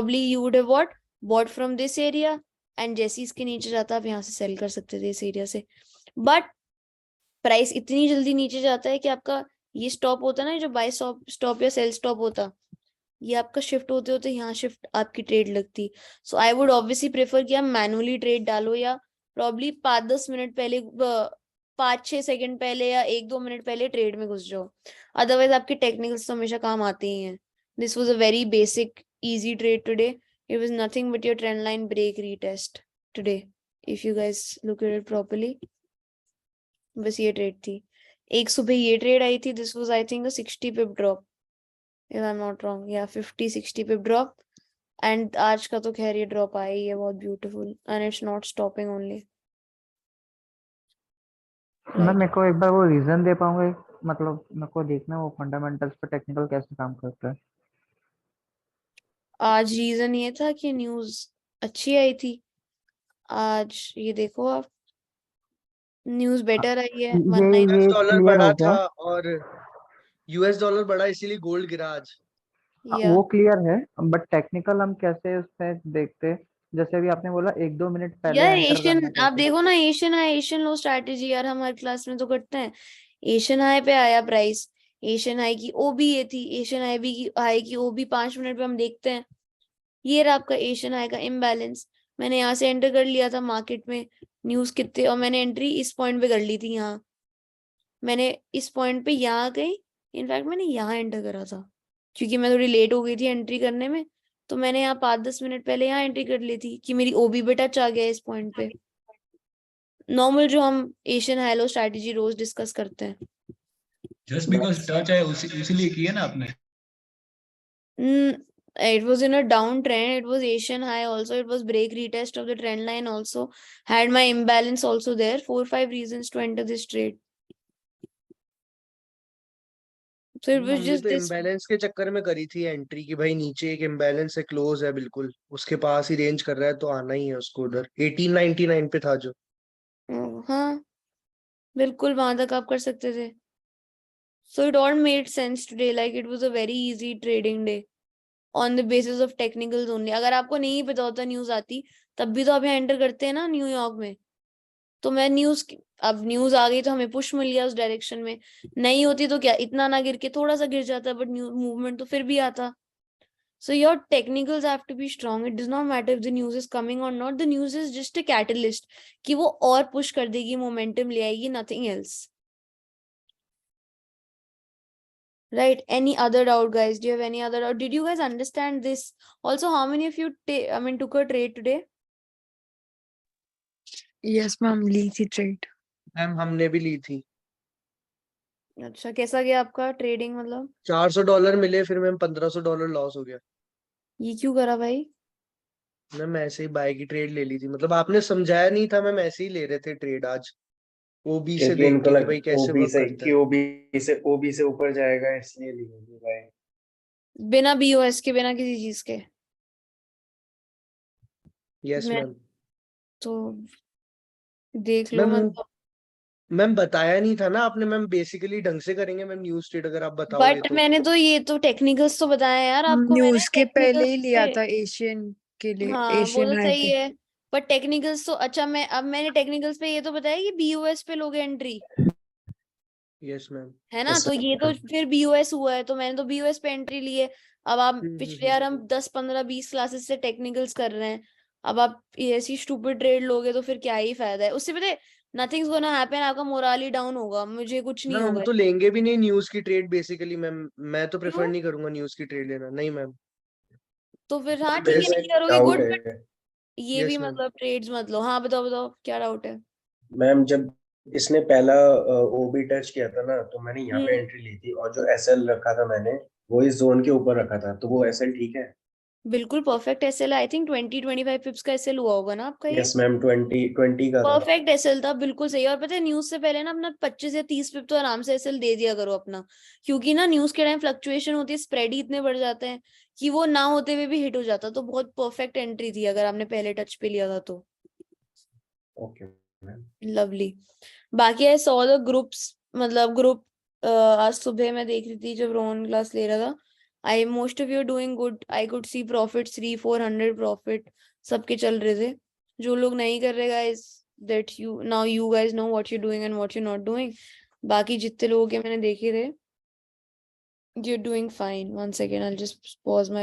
probably you would have bought from this area and जैसे इसके नीचे जाता आप यहाँ से सेल कर सकते थे इस एरिया से, बट प्राइस इतनी जल्दी नीचे जाता है कि आपका ये स्टॉप होता है ना, जो बाय स्टॉप या सेल स्टॉप होता, ये आपका शिफ्ट होते होते यहाँ शिफ्ट आपकी ट्रेड लगती। सो आई वुड ऑब्वियसली प्रेफर कि आप मैनुअली ट्रेड डालो या प्रॉब्ली 5-10 मिनट पहले, 5-6 सेकंड पहले या 1-2 मिनट पहले ट्रेड में घुस जाओ, अदरवाइज आपके टेक्निकल्स तो हमेशा काम आते ही हैं। This was a very basic easy trade today, it was nothing but your trend line break retest today, if you guys look at it properly. बस ये ट्रेड थी, एक सुबह ये ट्रेड आई थी, this was I think a 60 pip drop if I'm not wrong, या 50-60 पिप drop, and आज का तो खैर ये ड्रॉप आया ही है बहुत beautiful, and it's not stopping only. Ma'am मेरे को एक बार वो रीजन दे पाऊंगे, मतलब मेरे को देखना है वो फंडामेंटल्स पे टेक्निकल कैसे काम करता है। आज रीजन ये था कि न्यूज अच्छी आई थी, आज ये देखो आप, न्यूज बेटर आई है। ये डॉलर क्लियर बढ़ा हो गया, था और यूएस डॉलर बढ़ा, इसीलिए गोल्ड गिरा आज। या वो क्लियर है, बट टेक्निकल हम कैसे उसमें देखते, जैसे अभी आपने बोला 1-2 मिनट पहले यार एंटर एशियन, करना आप करके। देखो ना, एशियन हाई एशियन लो स्ट्रैटेजी, यार हम हर क्लास में तो करते हैं। एशियन हाई पे आया प्राइस, एशियन हाई की ओबी ये थी, एशियन हाई की हाई की ओबी 5 मिनट पे हम देखते हैं, ये रहा आपका एशियन हाई का इम्बैलेंस। मैंने यहाँ से एंटर कर लिया था मार्केट में, न्यूज कितने, और मैंने एंट्री इस पॉइंट पे कर ली थी, यहाँ मैंने इस पॉइंट पे यहाँ गई, इनफैक्ट मैंने यहाँ एंटर करा था क्योंकि मैं थोड़ी लेट हो गई थी एंट्री करने में, तो मैंने यहाँ 5-10 मिनट पहले यहाँ एंट्री कर ली थी कि मेरी ओबी पे टच आ गया इस पॉइंट पे, नॉर्मल जो हम एशियन हाई लो स्ट्रैटेजी रोज डिस्कस करते हैं। जस्ट बिकॉज टच है इसीलिए किया ना आपने। It was in a downtrend. It was Asian high also. It was break retest of the trend line also. Had my imbalance also there. 4-5 reasons to enter this trade. So it was हमने just तो this. Imbalance के चक्कर में करी थी entry की भाई, नीचे एक इम्बैलेंस है, क्लोज है बिल्कुल उसके पास ही रेंज कर रहा है, तो आना ही है उसको उधर। 1899 पे था जो। हाँ बिल्कुल वहां तक आप कर सकते थे। So it all made sense today. Like it was a very easy trading day on the basis of technicals only. अगर आपको नहीं पता होता न्यूज आती, तब भी तो आप यहाँ एंटर करते हैं ना न्यूयॉर्क में। तो मैं न्यूज, अब न्यूज आ गई तो हमें पुश मिल गया उस डायरेक्शन में, नहीं होती तो क्या इतना ना गिर के थोड़ा सा गिर जाता, बट न्यूज मूवमेंट तो फिर भी आता। So your technicals have to be strong, it does not matter if the news is coming or not, the news is just a catalyst कि वो और पुश कर देगी, मोमेंटम ले आएगी, nothing else. Right, any other doubt guys? Do you have any other doubt? Did you guys understand this? Also, how many of you took a trade today? Yes ma'am, ली थी trade. Ma'am हमने भी ली थी। अच्छा, कैसा गया आपका trading? मतलब $400 मिले, फिर मैम $1500 लॉस हो गया। ये क्यों करा भाई? मैम ऐसे ही बाय की ट्रेड ले ली थी, मतलब आपने समझाया नहीं था मैम, ऐसे ही ले रहे थे ट्रेड आज, ओबी से क्योंकि देख इनको के कि लग भाई कैसे ओबी वर्क से करता कि है। ओबी से ऊपर जाएगा, इसलिए ली होगी भाई। बिना बीओएस के, बिना किसी चीज के? यस मैं मैम। तो देख लो, मैम मतलब मैम बताया नहीं था ना आपने मैम, बेसिकली ढंग से करेंगे मैम न्यूज ट्रेड अगर आप बताओगे बट तो। मैंने तो ये तो टेक्निकल्स तो बताया यार आपको, मैंने न्यूज के पहले ही टेक्निकल्स लिया पे। था एशियन के लिए, हाँ वो एशियन तो हाई सही पे। है, बट टेक्निकल्स तो अच्छा, मैंने टेक्निकल्स पे ये तो बताया कि बीओएस पे लोगे एंट्री, यस मैम। है ना? यस तो ये तो फिर बीओएस हुआ है, तो मैंने तो बीओएस पे एंट्री ली है। अब आप पिछले यार हम 10-15-20 क्लासेस से टेक्निकल्स कर रहे हैं, अब आप ऐसी स्टूपिड ट्रेड लोगे तो फिर क्या ही फायदा है उससे? पता है नथिंग्स गोना हैपन, आपका मोरल ही डाउन होगा, मुझे कुछ नहीं मैम हम होगा। तो लेंगे भी नहीं न्यूज की ट्रेड बेसिकली मैम, मैं तो प्रेफर क्यों? नहीं करूंगा न्यूज की ट्रेड लेना, नहीं मैम। तो फिर हाँ ठीक मेरे है, को नहीं एक करोगे डाउट गुड, बट है ये भी यस मैम। मतलब ट्रेड्स मत लो। हाँ बताओ बताओ, क्या डाउट है? मैम, जब इसने पहला ओबी टच किया था ना, तो मैंने यहाँ पे हम्म, एंट्री ली थी, और जो एसएल रखा था मैंने, वो इस जोन के ऊपर रखा था, तो वो एसएल ठीक है? बिल्कुल perfect SL, I think 20-25 pips का एसएल हुआ होगा ना आपका ये। यस मैम, 20 का था। परफेक्ट एसएल था, बिल्कुल सही। और पता है न्यूज से पहले ना अपना 25 या 30 पिप तो आराम से एसएल दे दिया करो अपना, क्योंकि ना न्यूज के टाइम फ्लक्चुएशन होती है, स्प्रेड ही इतने बढ़ जाते हैं कि वो ना होते हुए भी हिट हो जाता। तो बहुत परफेक्ट एंट्री थी अगर आपने पहले टच पे लिया था तो। Okay ma'am. लवली। बाकी आई सॉ द ग्रुप्स, मतलब ग्रुप आज सुबह मैं देख रही थी जब रोहन क्लास ले रहा था, I most of you doing good, I could see profit 300-400 profit सबके चल रहे थे। जो लोग नहीं कर रहे guys, that you now you guys know what you doing and what you not doing. बाकी जितने लोगों के मैंने देखे थे, you're doing fine. 1 second, I'll just pause my